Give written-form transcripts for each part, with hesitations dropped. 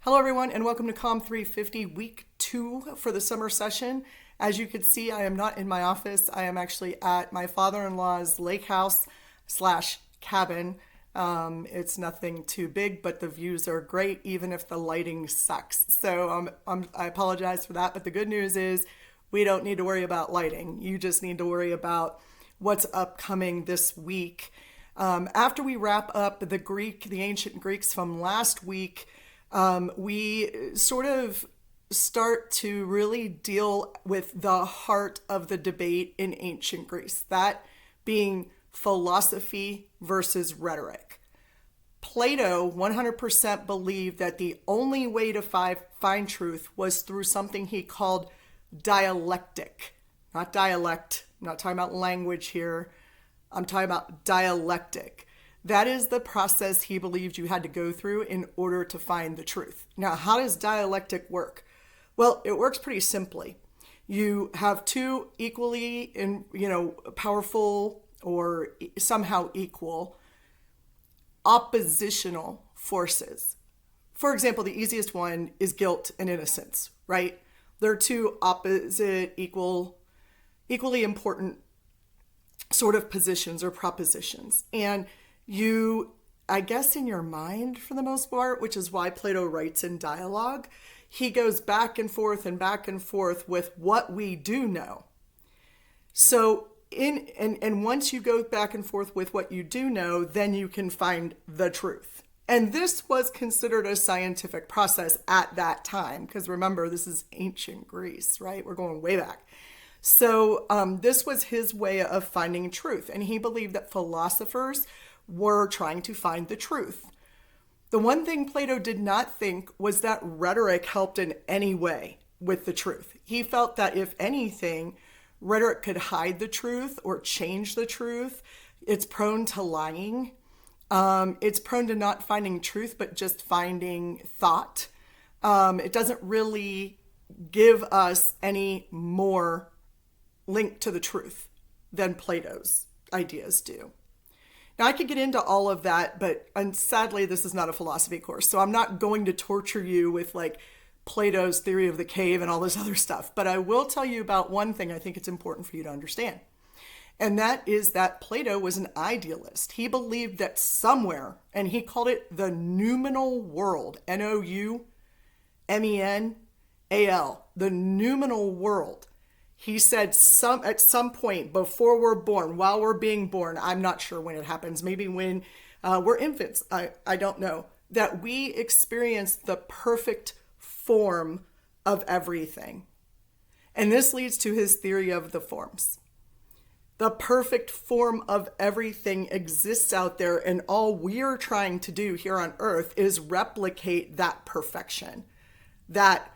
Hello, everyone, and welcome to Com 350, week 2 for the summer session. As you can see, I am not in my office. I am actually at my father-in-law's lake house slash cabin. It's nothing too big, but the views are great, even if the lighting sucks. So I apologize for that, but the good news is we don't need to worry about lighting. You just need to worry about what's upcoming this week. After we wrap up the ancient Greeks from last week, we sort of start to really deal with the heart of the debate in ancient Greece, that being philosophy versus rhetoric. Plato 100% believed that the only way to find truth was through something he called dialectic, not dialect. I'm not talking about language here. I'm talking about dialectic. That is the process he believed you had to go through in order to find the truth. Now, how does dialectic work? Well, it works pretty simply. You have two equally powerful or somehow equal oppositional forces. For example, the easiest one is guilt and innocence, right? They're two opposite, equally important sort of positions or propositions. And you, I guess in your mind for the most part, which is why Plato writes in dialogue, he goes back and forth with what we do know. So and once you go back and forth with what you do know, then you can find the truth. And this was considered a scientific process at that time, because remember, this is ancient Greece, right? We're going way back. So this was his way of finding truth. And he believed that philosophers were trying to find the truth. The one thing Plato did not think was that rhetoric helped in any way with the truth. He felt that if anything, rhetoric could hide the truth or change the truth. It's prone to lying. It's prone to not finding truth, but just finding thought. It doesn't really give us any more link to the truth than Plato's ideas do. Now, I could get into all of that, but sadly, this is not a philosophy course, so I'm not going to torture you with like Plato's theory of the cave and all this other stuff. But I will tell you about one thing I think it's important for you to understand. And that is that Plato was an idealist. He believed that somewhere, and he called it the noumenal world, Noumenal, the noumenal world. He said at some point before we're born, while we're being born, I'm not sure when it happens, maybe when we're infants, I don't know, that we experience the perfect form of everything. And this leads to his theory of the forms. The perfect form of everything exists out there, and all we're trying to do here on earth is replicate that perfection, that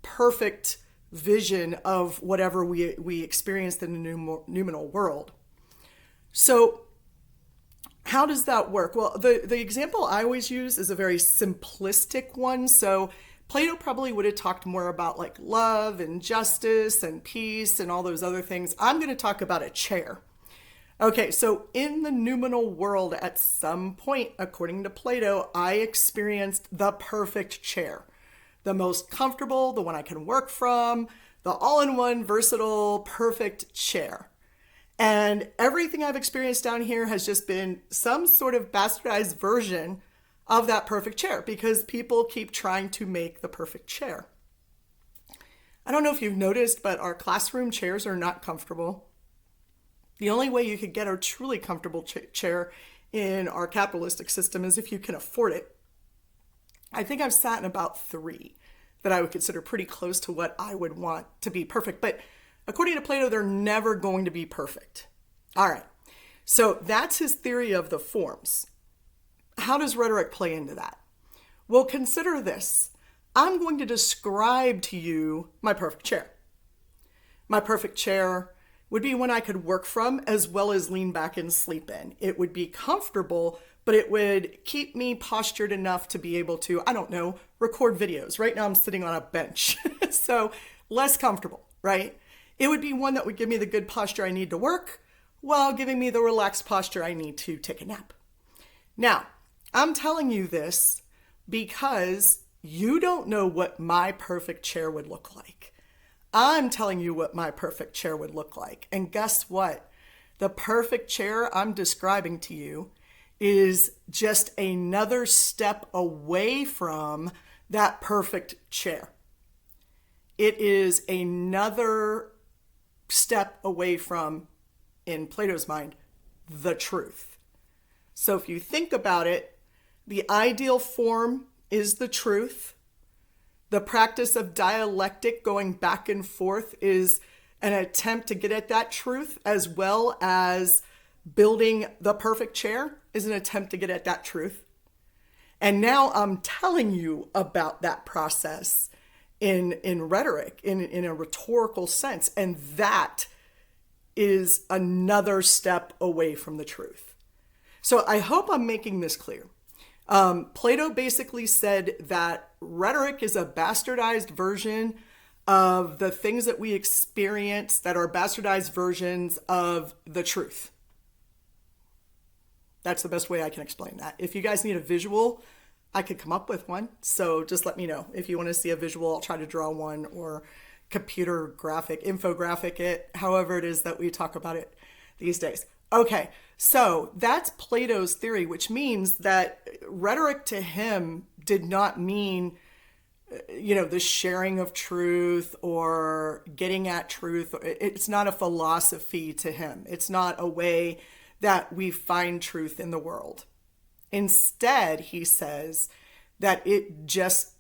perfect vision of whatever we experienced in the noumenal world. So how does that work? Well, the example I always use is a very simplistic one. So Plato probably would have talked more about like love and justice and peace and all those other things. I'm going to talk about a chair. Okay, so in the noumenal world, at some point, according to Plato, I experienced the perfect chair. The most comfortable, the one I can work from, the all-in-one, versatile, perfect chair. And everything I've experienced down here has just been some sort of bastardized version of that perfect chair, because people keep trying to make the perfect chair. I don't know if you've noticed, but our classroom chairs are not comfortable. The only way you could get a truly comfortable chair in our capitalistic system is if you can afford it. I think I've sat in about 3 that I would consider pretty close to what I would want to be perfect. But according to Plato, they're never going to be perfect. All right. So that's his theory of the forms. How does rhetoric play into that? Well, consider this. I'm going to describe to you my perfect chair. My perfect chair would be one I could work from as well as lean back and sleep in. It would be comfortable, but it would keep me postured enough to be able to, I don't know, record videos. Right now I'm sitting on a bench, so less comfortable, right? It would be one that would give me the good posture I need to work while giving me the relaxed posture I need to take a nap. Now, I'm telling you this because You don't know what my perfect chair would look like. I'm telling you what my perfect chair would look like. And guess what? The perfect chair I'm describing to you is just another step away from that perfect chair. It is another step away from, in Plato's mind, the truth. So if you think about it, the ideal form is the truth. The practice of dialectic, going back and forth, is an attempt to get at that truth, as well as building the perfect chair is an attempt to get at that truth. And now I'm telling you about that process in rhetoric, in a rhetorical sense. And that is another step away from the truth. So I hope I'm making this clear. Plato basically said that rhetoric is a bastardized version of the things that we experience that are bastardized versions of the truth. That's the best way I can explain that. If you guys need a visual, I could come up with one. So just let me know. If you want to see a visual, I'll try to draw one, or computer graphic, infographic it, however it is that we talk about it these days. Okay, so that's Plato's theory, which means that rhetoric to him did not mean, the sharing of truth or getting at truth. It's not a philosophy to him. It's not a way that we find truth in the world. Instead, he says that it just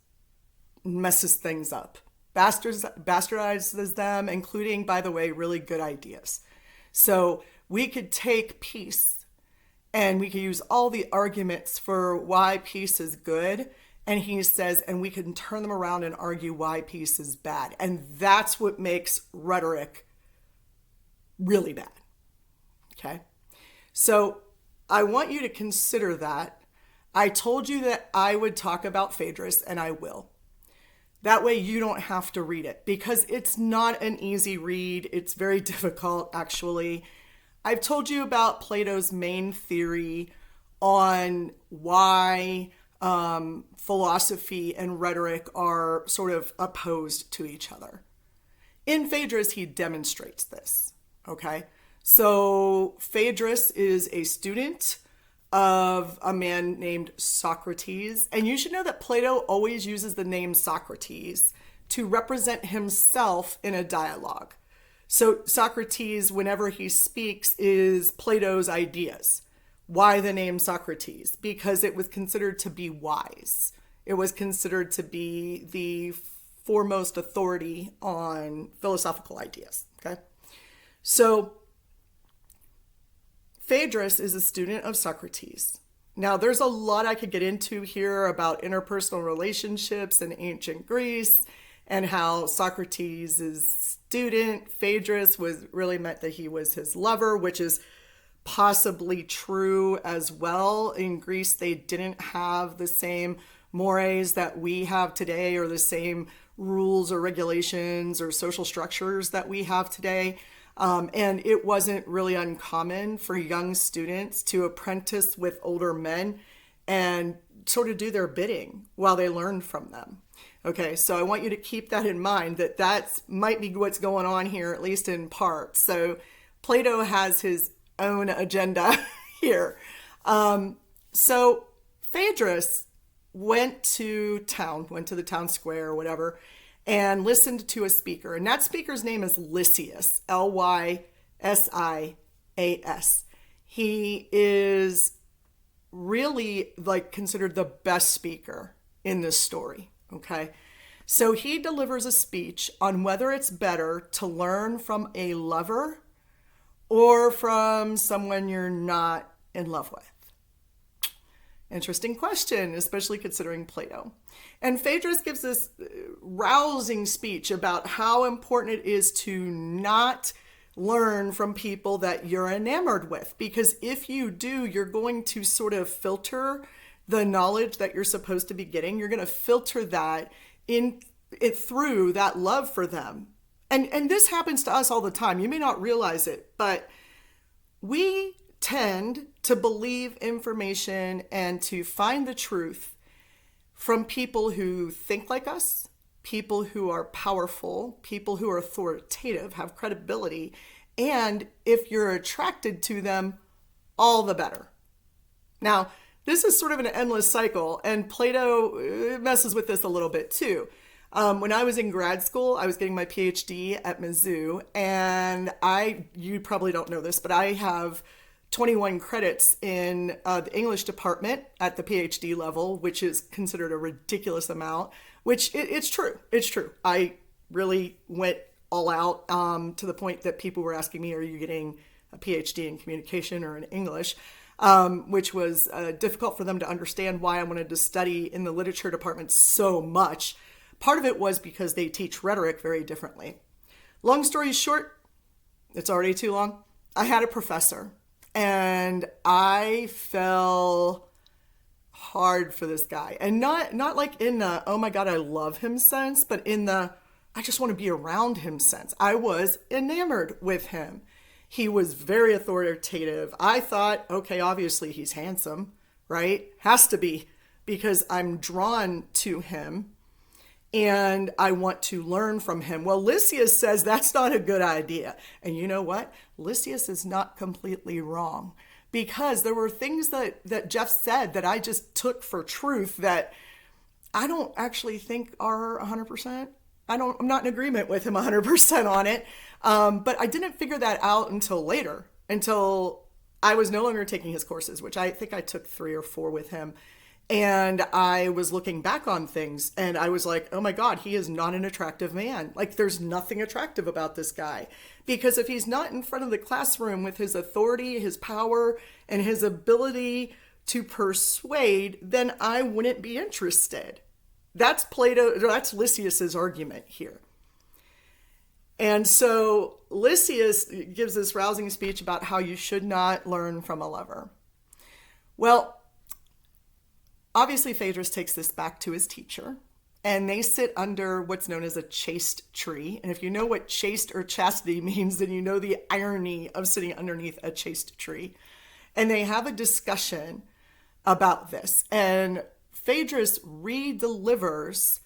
messes things up, bastardizes them, including, by the way, really good ideas. So we could take peace and we could use all the arguments for why peace is good. And he says, and we can turn them around and argue why peace is bad. And that's what makes rhetoric really bad. Okay? So I want you to consider that. I told you that I would talk about Phaedrus, and I will. That way you don't have to read it, because it's not an easy read. It's very difficult, actually. I've told you about Plato's main theory on why philosophy and rhetoric are sort of opposed to each other. In Phaedrus, he demonstrates this, okay? So Phaedrus is a student of a man named Socrates. And you should know that Plato always uses the name Socrates to represent himself in a dialogue. So Socrates, whenever he speaks, is Plato's ideas. Why the name Socrates? Because it was considered to be wise. It was considered to be the foremost authority on philosophical ideas, okay? So Phaedrus is a student of Socrates. Now, there's a lot I could get into here about interpersonal relationships in ancient Greece and how Socrates' student, Phaedrus, was really meant that he was his lover, which is possibly true as well. In Greece, they didn't have the same mores that we have today, or the same rules or regulations or social structures that we have today. And it wasn't really uncommon for young students to apprentice with older men and sort of do their bidding while they learned from them. Okay, so I want you to keep that in mind, that might be what's going on here, at least in part. So Plato has his own agenda here. So Phaedrus went to the town square or whatever, and listened to a speaker. And that speaker's name is Lysias, Lysias. He is really considered the best speaker in this story, okay? So he delivers a speech on whether it's better to learn from a lover or from someone you're not in love with. Interesting question, especially considering Plato. And Phaedrus gives this rousing speech about how important it is to not learn from people that you're enamored with. Because if you do, you're going to sort of filter the knowledge that you're supposed to be getting. You're going to filter that through that love for them. And this happens to us all the time. You may not realize it, but we tend to believe information and to find the truth from people who think like us, people who are powerful, people who are authoritative, have credibility, and if you're attracted to them, all the better. Now, this is sort of an endless cycle, and Plato messes with this a little bit too. When I was in grad school, I was getting my PhD at Mizzou, and you probably don't know this, but I have 21 credits in the English department at the PhD level, which is considered a ridiculous amount, which it's true. It's true. I really went all out to the point that people were asking me, are you getting a PhD in communication or in English? Which was difficult for them to understand why I wanted to study in the literature department so much. Part of it was because they teach rhetoric very differently. Long story short, it's already too long. I had a professor, and I fell hard for this guy. And not like in the, oh my God, I love him sense, but in the, I just want to be around him sense. I was enamored with him. He was very authoritative. I thought, okay, obviously he's handsome, right? Has to be, because I'm drawn to him and I want to learn from him. Well, Lysias says that's not a good idea. And you know what? Lysias is not completely wrong, because there were things that Jeff said that I just took for truth that I don't actually think are 100%. I'm not in agreement with him 100% on it. But I didn't figure that out until later, until I was no longer taking his courses, which I think I took 3 or 4 with him. And I was looking back on things and I was like, oh my God, he is not an attractive man. Like, there's nothing attractive about this guy, because if he's not in front of the classroom with his authority, his power, and his ability to persuade, then I wouldn't be interested. That's Lysias's argument here. And so Lysias gives this rousing speech about how you should not learn from a lover. Well, obviously Phaedrus takes this back to his teacher, and they sit under what's known as a chaste tree. And if you know what chaste or chastity means, then you know the irony of sitting underneath a chaste tree. And they have a discussion about this. And Phaedrus re-delivers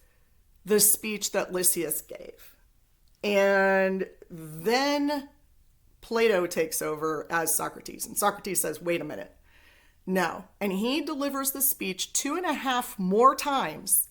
the speech that Lysias gave. And then Plato takes over as Socrates. And Socrates says, wait a minute. No. And he delivers the speech 2.5 more times,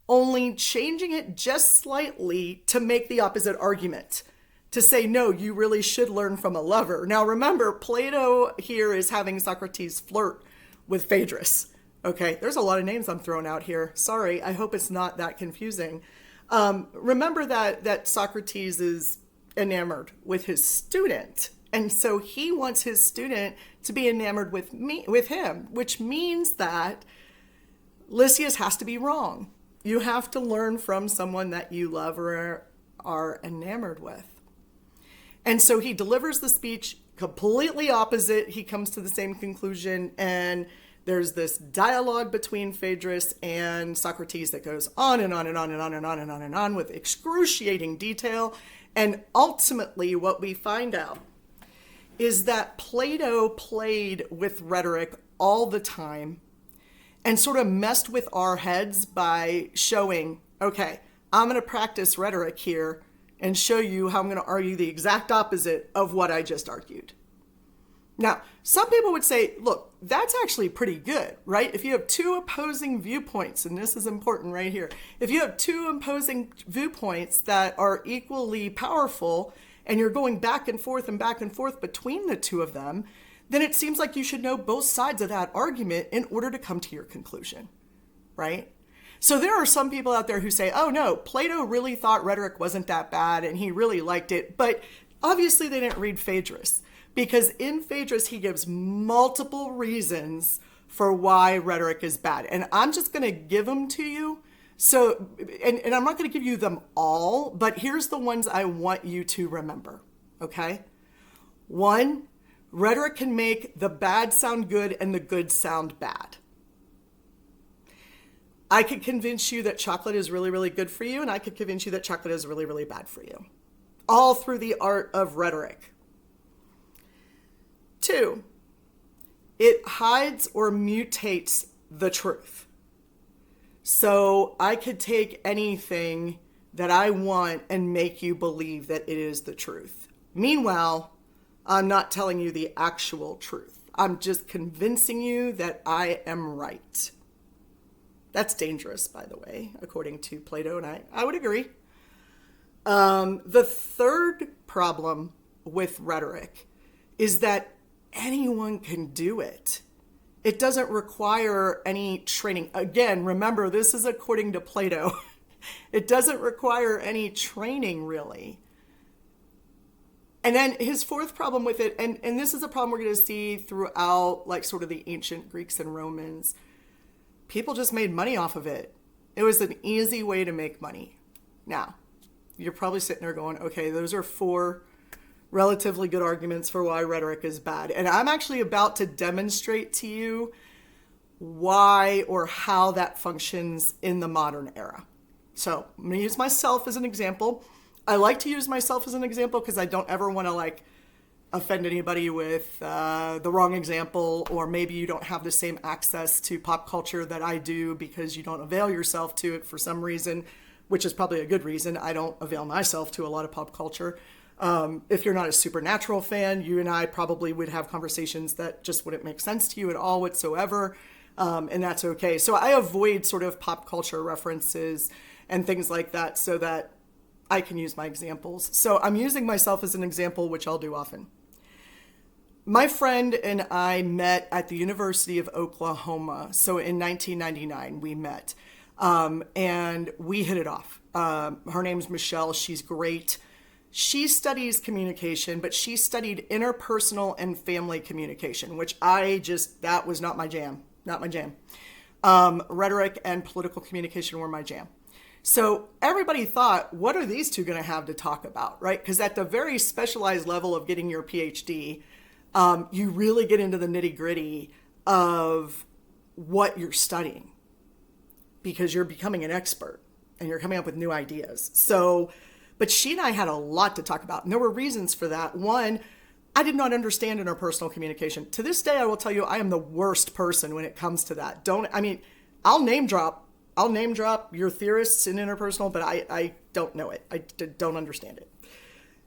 only changing it just slightly to make the opposite argument, to say, no, you really should learn from a lover. Now remember, Plato here is having Socrates flirt with Phaedrus. Okay, there's a lot of names I'm throwing out here. Sorry, I hope it's not that confusing. Remember that Socrates is enamored with his student. And so he wants his student to be enamored with him, which means that Lysias has to be wrong. You have to learn from someone that you love or are enamored with. And so he delivers the speech completely opposite. He comes to the same conclusion, and there's this dialogue between Phaedrus and Socrates that goes on and on and on and on and on and on and on with excruciating detail. And ultimately what we find out is that Plato played with rhetoric all the time and sort of messed with our heads by showing, okay, I'm going to practice rhetoric here and show you how I'm going to argue the exact opposite of what I just argued. Now, some people would say, look, that's actually pretty good, right? If you have 2 opposing viewpoints, and this is important right here, if you have 2 opposing viewpoints that are equally powerful, and you're going back and forth between the 2 of them, then it seems like you should know both sides of that argument in order to come to your conclusion, right? So there are some people out there who say, oh no, Plato really thought rhetoric wasn't that bad and he really liked it, but obviously they didn't read Phaedrus, because in Phaedrus he gives multiple reasons for why rhetoric is bad. And I'm just going to give them to you. So, and I'm not going to give you them all, but here's the ones I want you to remember, okay? 1, rhetoric can make the bad sound good and the good sound bad. I could convince you that chocolate is really, really good for you, and I could convince you that chocolate is really, really bad for you. All through the art of rhetoric. 2, it hides or mutates the truth. So I could take anything that I want and make you believe that it is the truth. Meanwhile, I'm not telling you the actual truth. I'm just convincing you that I am right. That's dangerous, by the way, according to Plato, and I would agree. The third problem with rhetoric is that anyone can do it. It doesn't require any training. Again, remember, this is according to Plato. It doesn't require any training, really. And then his fourth problem with it, and this is a problem we're going to see throughout, like, sort of the ancient Greeks and Romans. People just made money off of it. It was an easy way to make money. Now, you're probably sitting there going, okay, those are four relatively good arguments for why rhetoric is bad. And I'm actually about to demonstrate to you why or how that functions in the modern era. So I'm going to use myself as an example. I like to use myself as an example because I don't ever want to like offend anybody with the wrong example, or maybe you don't have the same access to pop culture that I do because you don't avail yourself to it for some reason, which is probably a good reason. I don't avail myself to a lot of pop culture. If you're not a Supernatural fan, you and I probably would have conversations that just wouldn't make sense to you at all whatsoever, and that's okay. So I avoid sort of pop culture references and things like that so that I can use my examples. So I'm using myself as an example, which I'll do often. My friend and I met at the University of Oklahoma. So in 1999, we met, and we hit it off. Her name's Michelle. She's great. She studies communication, but she studied interpersonal and family communication, which that was not my jam, not my jam. Rhetoric and political communication were my jam. So everybody thought, what are these two going to have to talk about, right? Because at the very specialized level of getting your PhD, you really get into the nitty gritty of what you're studying because you're becoming an expert and you're coming up with new ideas. So, but she and I had a lot to talk about. And there were reasons for that. One, I did not understand interpersonal communication. To this day, I will tell you, I am the worst person when it comes to that. I'll name drop your theorists in interpersonal, but I don't know it. I don't understand it.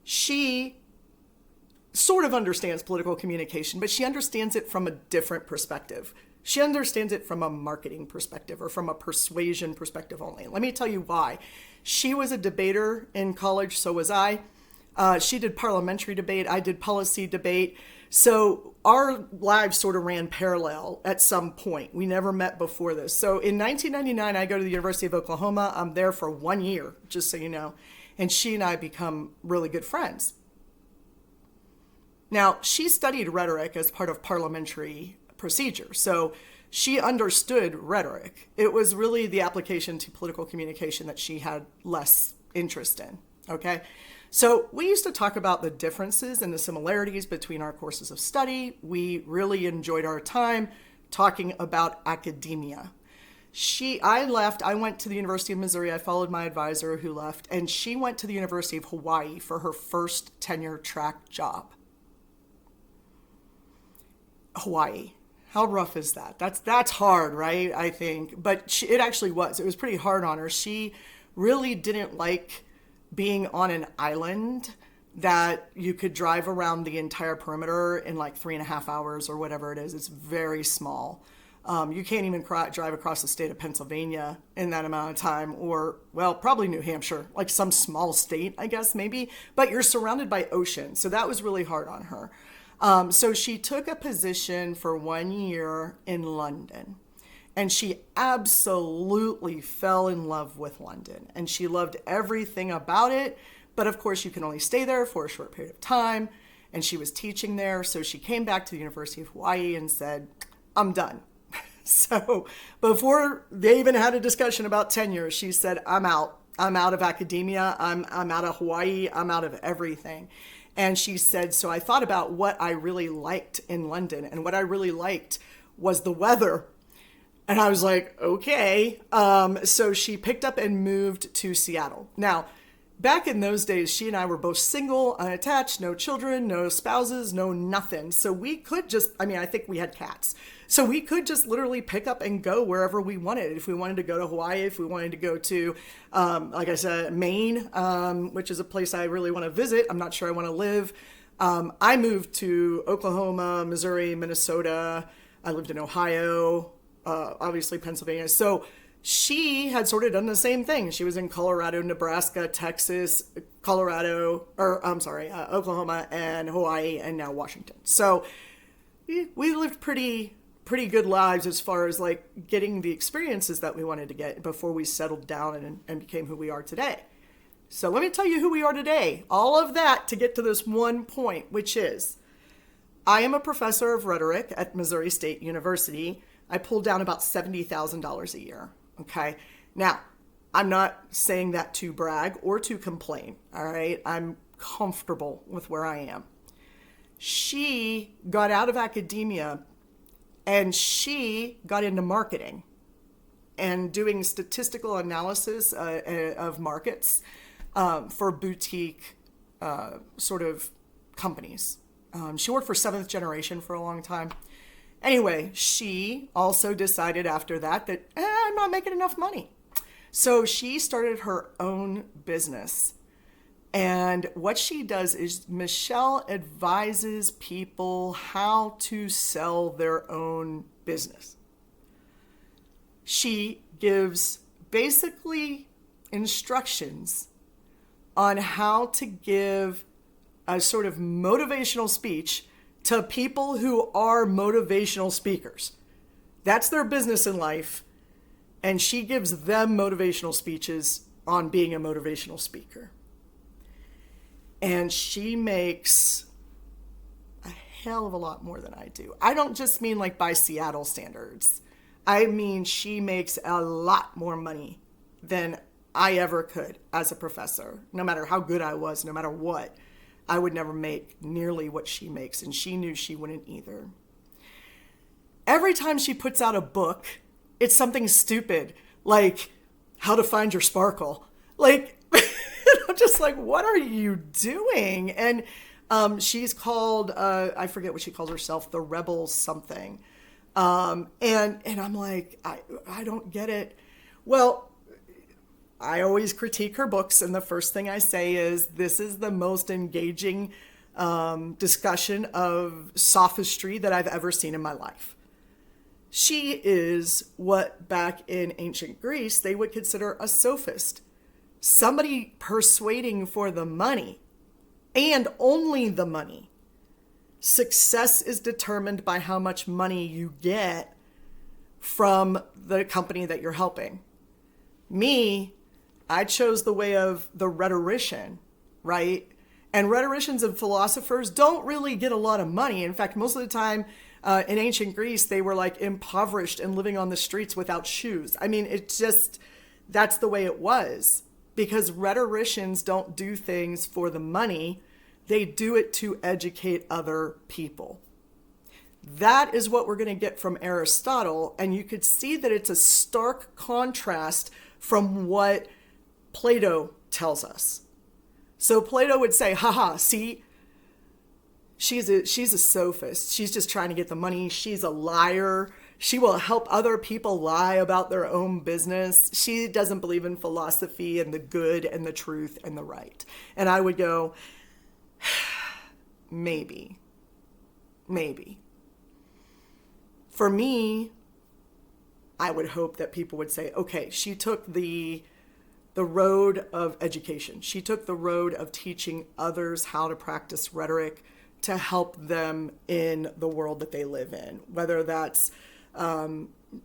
She sort of understands political communication, but she understands it from a different perspective. She understands it from a marketing perspective or from a persuasion perspective only. Let me tell you why. She was a debater in college, so was I. She did parliamentary debate. I did policy debate. So our lives sort of ran parallel at some point. We never met before this. So in 1999, I go to the University of Oklahoma. I'm there for 1 year, just so you know. And she and I become really good friends. Now, she studied rhetoric as part of parliamentary procedure. So she understood rhetoric. It was really the application to political communication that she had less interest in. Okay? So we used to talk about the differences and the similarities between our courses of study. We really enjoyed our time talking about academia. I left, I went to the University of Missouri. I followed my advisor who left, and she went to the University of Hawaii for her first tenure track job. Hawaii. How rough is that? That's hard, right? I think. But it actually was. It was pretty hard on her. She really didn't like being on an island that you could drive around the entire perimeter in like 3.5 hours or whatever it is. It's very small. You can't even drive across the state of Pennsylvania in that amount of time, or, well, probably New Hampshire, like some small state, I guess, maybe. But you're surrounded by ocean. So that was really hard on her. So she took a position for 1 year in London, and she absolutely fell in love with London, and she loved everything about it. But of course, you can only stay there for a short period of time, and she was teaching there. So she came back to the University of Hawaii and said, I'm done. So before they even had a discussion about tenure, she said, I'm out. I'm out of academia. I'm out of Hawaii. I'm out of everything. And she said, so I thought about what I really liked in London, and what I really liked was the weather. And I was like, okay. So she picked up and moved to Seattle. Now, back in those days, she and I were both single, unattached, no children, no spouses, no nothing. So we could just, I mean, I think we had cats. So we could just literally pick up and go wherever we wanted. If we wanted to go to Hawaii, if we wanted to go to, like I said, Maine, which is a place I really want to visit. I'm not sure I want to live. I moved to Oklahoma, Missouri, Minnesota. I lived in Ohio, obviously Pennsylvania. So she had sort of done the same thing. She was in Colorado, Nebraska, Texas, Oklahoma and Hawaii, and now Washington. So we lived pretty good lives as far as like getting the experiences that we wanted to get before we settled down and became who we are today. So let me tell you who we are today. All of that to get to this one point, which is I am a professor of rhetoric at Missouri State University. I pulled down about $70,000 a year. Okay. Now, I'm not saying that to brag or to complain. All right. I'm comfortable with where I am. She got out of academia and she got into marketing and doing statistical analysis of markets for boutique sort of companies. She worked for Seventh Generation for a long time. Anyway, she also decided after that I'm not making enough money. So she started her own business. And what she does is Michelle advises people how to sell their own business. She gives basically instructions on how to give a sort of motivational speech to people who are motivational speakers. That's their business in life. And she gives them motivational speeches on being a motivational speaker. And she makes a hell of a lot more than I do. I don't just mean like by Seattle standards. I mean, she makes a lot more money than I ever could as a professor. No matter how good I was, no matter what, I would never make nearly what she makes. And she knew she wouldn't either. Every time she puts out a book, it's something stupid, like how to find your sparkle. Like, I'm just like, what are you doing? And she's called, I forget what she calls herself, the Rebel something. And I'm like, I don't get it. Well, I always critique her books, and the first thing I say is, this is the most engaging discussion of sophistry that I've ever seen in my life. She is what back in ancient Greece they would consider a sophist. Somebody persuading for the money, and only the money. Success is determined by how much money you get from the company that you're helping. Me, I chose the way of the rhetorician, right? And rhetoricians and philosophers don't really get a lot of money. In fact, most of the time in ancient Greece, they were like impoverished and living on the streets without shoes. I mean, it's just, that's the way it was. Because rhetoricians don't do things for the money. They do it to educate other people. That is what we're going to get from Aristotle. And you could see that it's a stark contrast from what Plato tells us. So Plato would say, haha, see, she's a sophist. She's just trying to get the money. She's a liar. She will help other people lie about their own business. She doesn't believe in philosophy and the good and the truth and the right. And I would go, maybe. For me, I would hope that people would say, okay, she took the road of education. She took the road of teaching others how to practice rhetoric to help them in the world that they live in, whether that's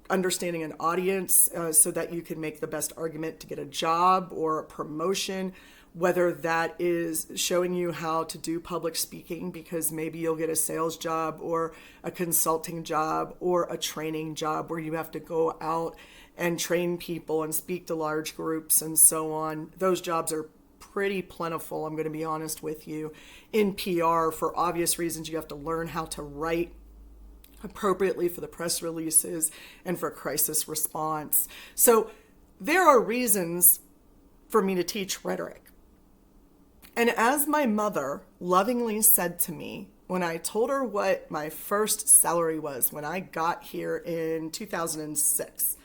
understanding an audience so that you can make the best argument to get a job or a promotion, whether that is showing you how to do public speaking because maybe you'll get a sales job or a consulting job or a training job where you have to go out and train people and speak to large groups and so on. Those jobs are pretty plentiful, I'm going to be honest with you. In PR, for obvious reasons, you have to learn how to write appropriately for the press releases and for crisis response. So there are reasons for me to teach rhetoric. And as my mother lovingly said to me when I told her what my first salary was when I got here in 2006,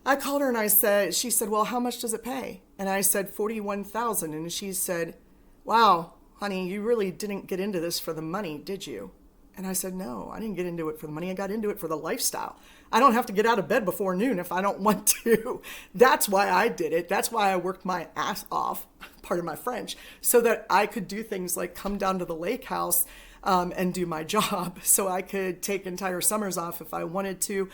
I called her and she said, well, how much does it pay? And I said, 41,000. And she said, wow, honey, you really didn't get into this for the money, did you? And I said, no, I didn't get into it for the money. I got into it for the lifestyle. I don't have to get out of bed before noon if I don't want to. That's why I did it. That's why I worked my ass off, pardon my French, so that I could do things like come down to the lake house and do my job. So I could take entire summers off if I wanted to,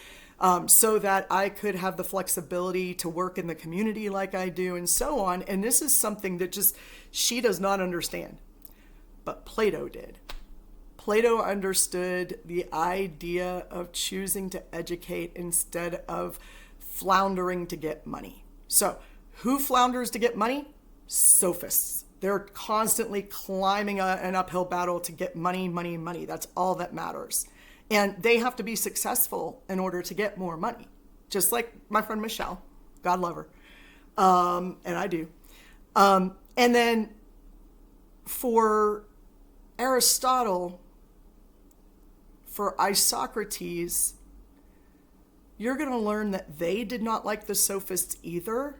so that I could have the flexibility to work in the community like I do and so on. And this is something that she does not understand. But Plato did. Plato understood the idea of choosing to educate instead of floundering to get money. So, who flounders to get money? Sophists. They're constantly climbing an uphill battle to get money, money, money. That's all that matters. And they have to be successful in order to get more money. Just like my friend Michelle. God love her. And I do. And then for Aristotle, for Isocrates, you're going to learn that they did not like the sophists either,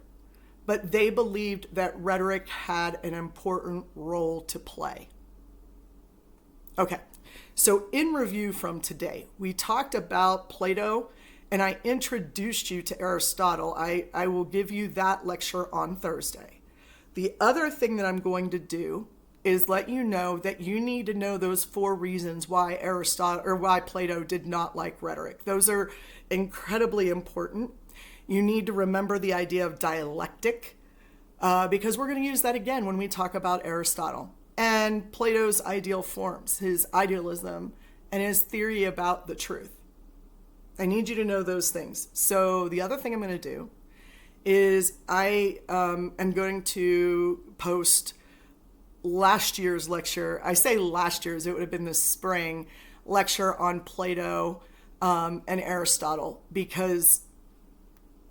but they believed that rhetoric had an important role to play. Okay, so in review from today, we talked about Plato, and I introduced you to Aristotle. I will give you that lecture on Thursday. The other thing that I'm going to do is let you know that you need to know those 4 reasons why why Plato did not like rhetoric. Those are incredibly important. You need to remember the idea of dialectic, because we're going to use that again when we talk about Aristotle and Plato's ideal forms, his idealism, and his theory about the truth. I need you to know those things. So the other thing I'm going to do is I am going to post last year's lecture. I say last year's, it would have been the spring lecture on Plato and Aristotle, because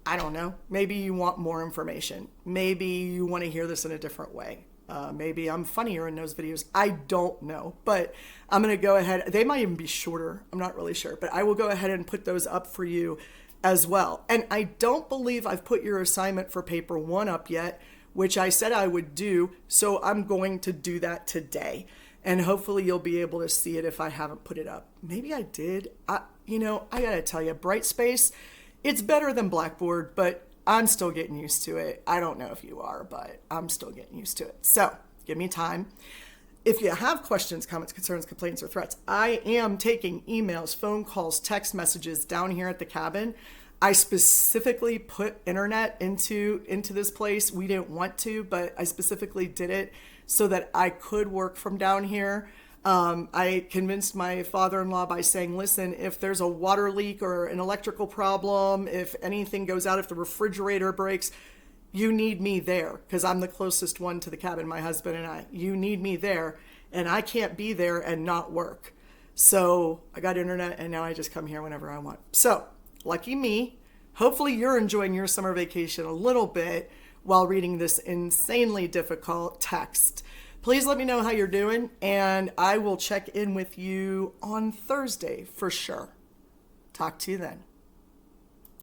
I don't know, maybe you want more information. Maybe you want to hear this in a different way. Maybe I'm funnier in those videos. I don't know, but I'm going to go ahead. They might even be shorter. I'm not really sure, but I will go ahead and put those up for you as well. And I don't believe I've put your assignment for paper 1 up yet, which I said I would do. So I'm going to do that today. And hopefully you'll be able to see it if I haven't put it up. Maybe I did. I got to tell you, Brightspace, it's better than Blackboard, but I'm still getting used to it. I don't know if you are, but I'm still getting used to it. So give me time. If you have questions, comments, concerns, complaints, or threats, I am taking emails, phone calls, text messages down here at the cabin. I specifically put internet into this place. We didn't want to, but I specifically did it so that I could work from down here. I convinced my father-in-law by saying, listen, if there's a water leak or an electrical problem, if anything goes out, if the refrigerator breaks, you need me there, because I'm the closest one to the cabin, my husband and I. You need me there, and I can't be there and not work. So I got internet, and now I just come here whenever I want. So lucky me. Hopefully you're enjoying your summer vacation a little bit while reading this insanely difficult text. Please let me know how you're doing, and I will check in with you on Thursday for sure. Talk to you then.